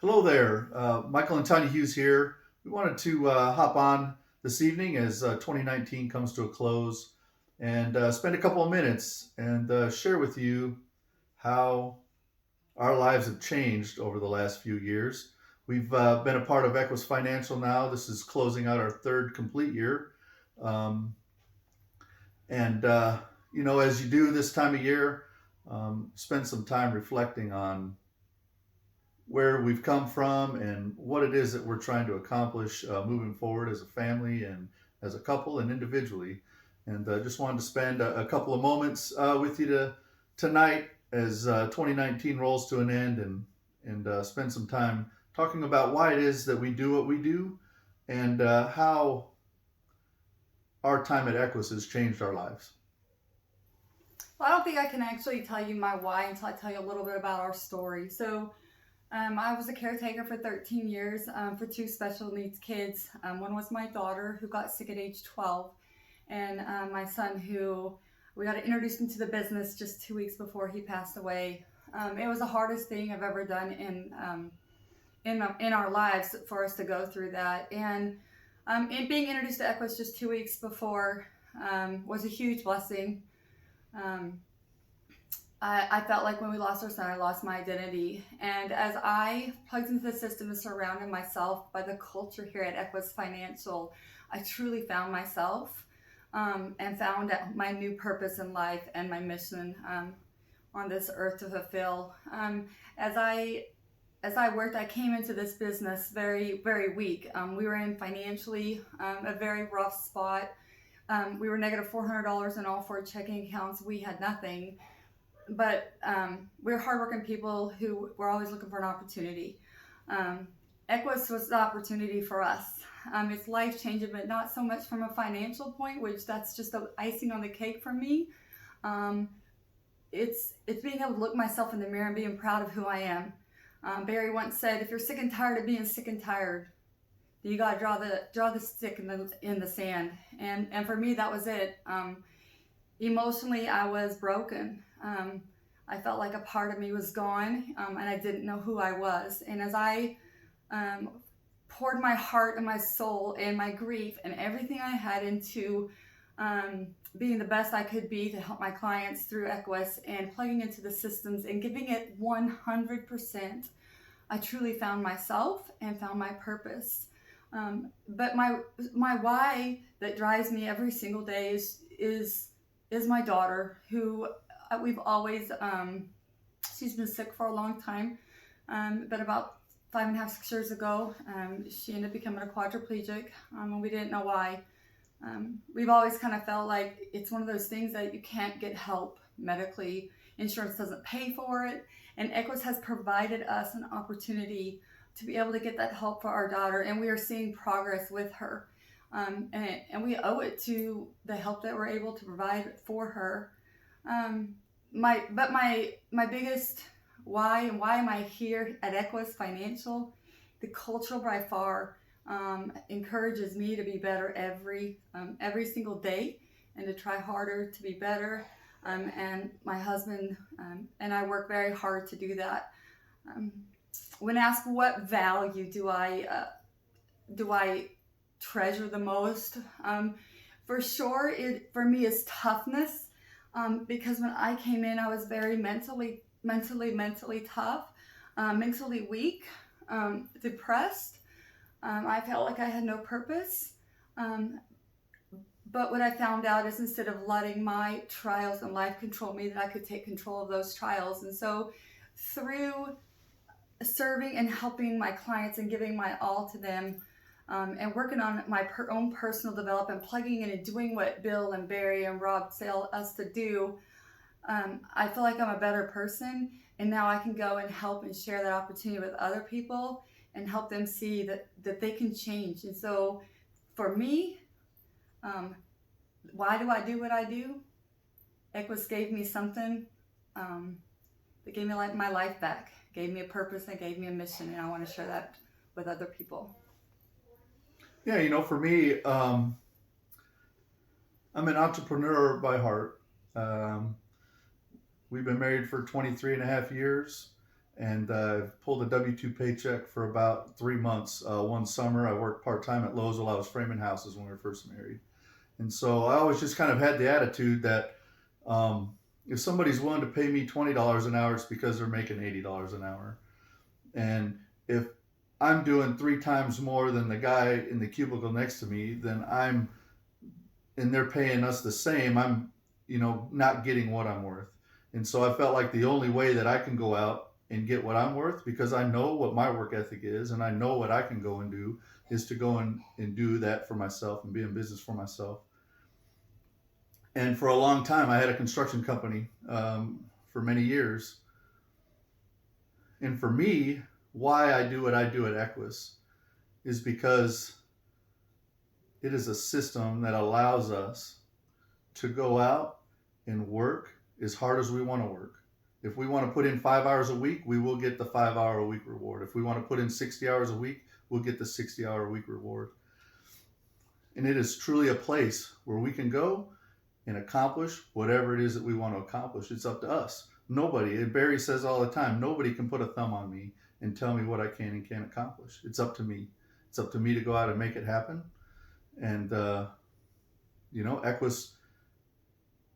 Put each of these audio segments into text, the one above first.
Hello there, Michael and Tanya Hughes here. We wanted to hop on this evening as 2019 comes to a close and spend a couple of minutes and share with you how our lives have changed over the last few years. We've been a part of Equis Financial now. This is closing out our third complete year. Um, and as you do this time of year, spend some time reflecting on where we've come from and what it is that we're trying to accomplish moving forward as a family and as a couple and individually. And just wanted to spend a couple of moments with you tonight as 2019 rolls to an end and spend some time talking about why it is that we do what we do and how our time at Equus has changed our lives. Well, I don't think I can actually tell you my why until I tell you a little bit about our story. I was a caretaker for 13 years for two special needs kids. One was my daughter, who got sick at age 12, and my son, who we got introduced into the business just 2 weeks before he passed away. It was the hardest thing I've ever done in our lives for us to go through that. And being introduced to Equus just 2 weeks before was a huge blessing. Um, I felt like when we lost our son, I lost my identity. And as I plugged into the system and surrounded myself by the culture here at Equis Financial, I truly found myself and found my new purpose in life and my mission on this earth to fulfill. As I as I worked, I came into this business very, very weak. We were in financially a very rough spot. We were negative $400 in all four checking accounts. We had nothing, but we were hardworking people who were always looking for an opportunity. Equus was the opportunity for us. It's life changing, but not so much from a financial point, which that's just the icing on the cake for me. Um, it's being able to look myself in the mirror and being proud of who I am. Barry once said, "If you're sick and tired of being sick and tired, you gotta draw the stick in the sand." And for me, that was it. Emotionally, I was broken. I felt like a part of me was gone, and I didn't know who I was. And as I um, poured my heart and my soul and my grief and everything I had into being the best I could be to help my clients through Equus and plugging into the systems and giving it 100%, I truly found myself and found my purpose. But my why that drives me every single day is my daughter, who we've always she's been sick for a long time, but about 5.5, 6 years ago, she ended up becoming a quadriplegic, and we didn't know why. We've always kind of felt like it's one of those things that you can't get help medically. Insurance doesn't pay for it, and Equus has provided us an opportunity to be able to get that help for our daughter, and we are seeing progress with her. And we owe it to the help that we're able to provide for her. My biggest why and why am I here at Equus Financial? The culture by far encourages me to be better every single day and to try harder to be better. And my husband and I work very hard to do that. Um, when asked what value do I treasure the most, for sure, it for me is toughness. Because when I came in, I was very mentally tough, mentally weak, depressed. I felt like I had no purpose. Um, but what I found out is instead of letting my trials in life control me, that I could take control of those trials. And so through serving and helping my clients and giving my all to them, and working on my own personal development, plugging in and doing what Bill and Barry and Rob tell us to do, I feel like I'm a better person. And now I can go and help and share that opportunity with other people and help them see that they can change. And so for me, um, why do I do what I do? Equus gave me something um, that gave me my life back, gave me a purpose, and gave me a mission, and I want to share that with other people. Yeah, for me, I'm an entrepreneur by heart. Um, we've been married for 23 and a half years. and pulled a W-2 paycheck for about 3 months. One summer, I worked part-time at Lowe's while I was framing houses when we were first married. And so I always just kind of had the attitude that if somebody's willing to pay me $20 an hour, it's because they're making $80 an hour. And if I'm doing 3 times more than the guy in the cubicle next to me, then and they're paying us the same, I'm, not getting what I'm worth. And so I felt like the only way that I can go out and get what I'm worth, because I know what my work ethic is and I know what I can go and do, is to go and do that for myself and be in business for myself. And for a long time, I had a construction company for many years. And for me, why I do what I do at Equis is because it is a system that allows us to go out and work as hard as we want to work. If we want to put in 5 hours a week, we will get the 5 hour a week reward. If we want to put in 60 hours a week, we'll get the 60-hour a week reward. And it is truly a place where we can go and accomplish whatever it is that we want to accomplish. It's up to us. Nobody, and Barry says all the time, nobody can put a thumb on me and tell me what I can and can't accomplish. It's up to me. It's up to me to go out and make it happen. And, Equis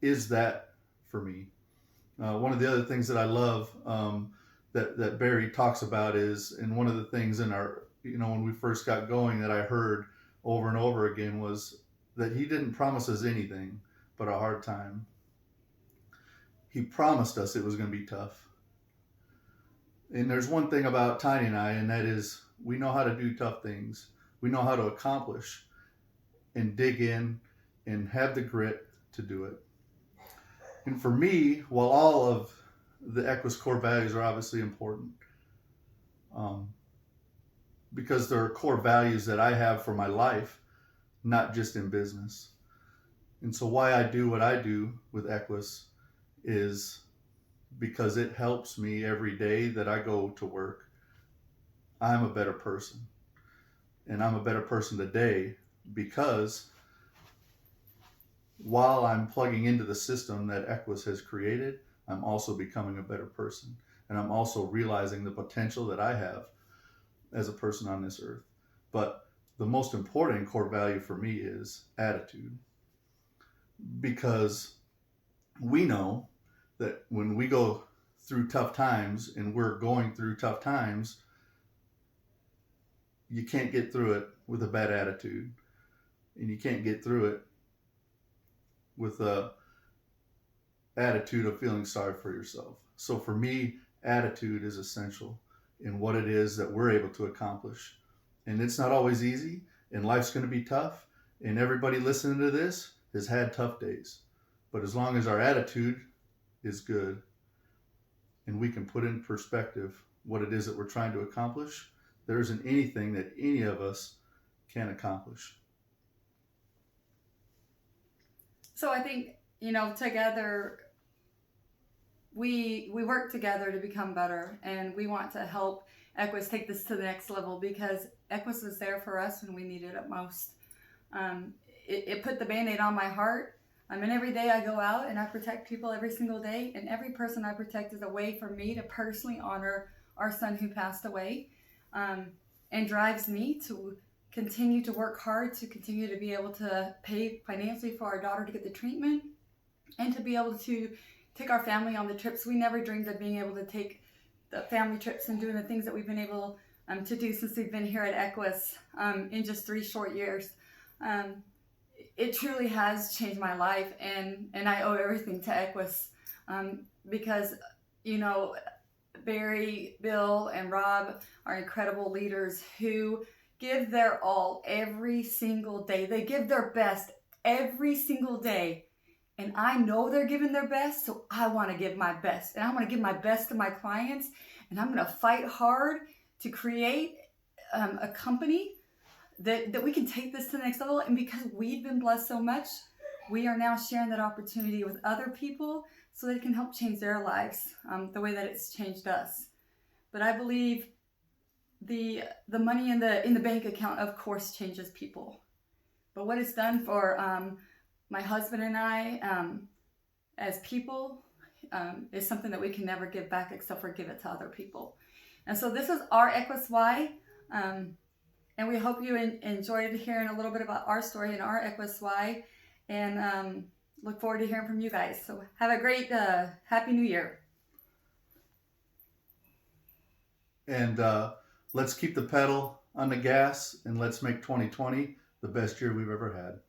is that for me. One of the other things that I love that Barry talks about is, and one of the things in our, when we first got going that I heard over and over again was that he didn't promise us anything but a hard time. He promised us it was going to be tough. And there's one thing about Tiny and I, and that is we know how to do tough things. We know how to accomplish and dig in and have the grit to do it. And for me, while all of the Equis core values are obviously important, because there are core values that I have for my life, not just in business. And so why I do what I do with Equis is because it helps me every day that I go to work. I'm a better person. And I'm a better person today because while I'm plugging into the system that Equis has created, I'm also becoming a better person. And I'm also realizing the potential that I have as a person on this earth. But the most important core value for me is attitude. Because we know that when we go through tough times, and we're going through tough times, you can't get through it with a bad attitude. And you can't get through it with a attitude of feeling sorry for yourself. So for me, attitude is essential in what it is that we're able to accomplish. And it's not always easy, and life's going to be tough, and everybody listening to this has had tough days. But as long as our attitude is good and we can put in perspective what it is that we're trying to accomplish, there isn't anything that any of us can accomplish. So I think, together, we work together to become better, and we want to help Equis take this to the next level because Equis was there for us when we needed it most. It put the Band-Aid on my heart. And every day I go out and I protect people every single day, and every person I protect is a way for me to personally honor our son who passed away, and drives me to continue to work hard, to continue to be able to pay financially for our daughter to get the treatment, and to be able to take our family on the trips. We never dreamed of being able to take the family trips and doing the things that we've been able to do since we've been here at Equis in just 3 short years. It truly has changed my life, and I owe everything to Equis because, Barry, Bill, and Rob are incredible leaders who give their all every single day. They give their best every single day. And I know they're giving their best, so I want to give my best. And I want to give my best to my clients. And I'm going to fight hard to create a company that we can take this to the next level. And because we've been blessed so much, we are now sharing that opportunity with other people so they can help change their lives the way that it's changed us. But I believe the money in the bank account, of course, changes people. But what it's done for my husband and I as people, is something that we can never give back except for give it to other people. And so this is our Equis why. And we hope you enjoyed hearing a little bit about our story and our Equis why. And look forward to hearing from you guys. So have a great, Happy New Year. And let's keep the pedal on the gas, and let's make 2020 the best year we've ever had.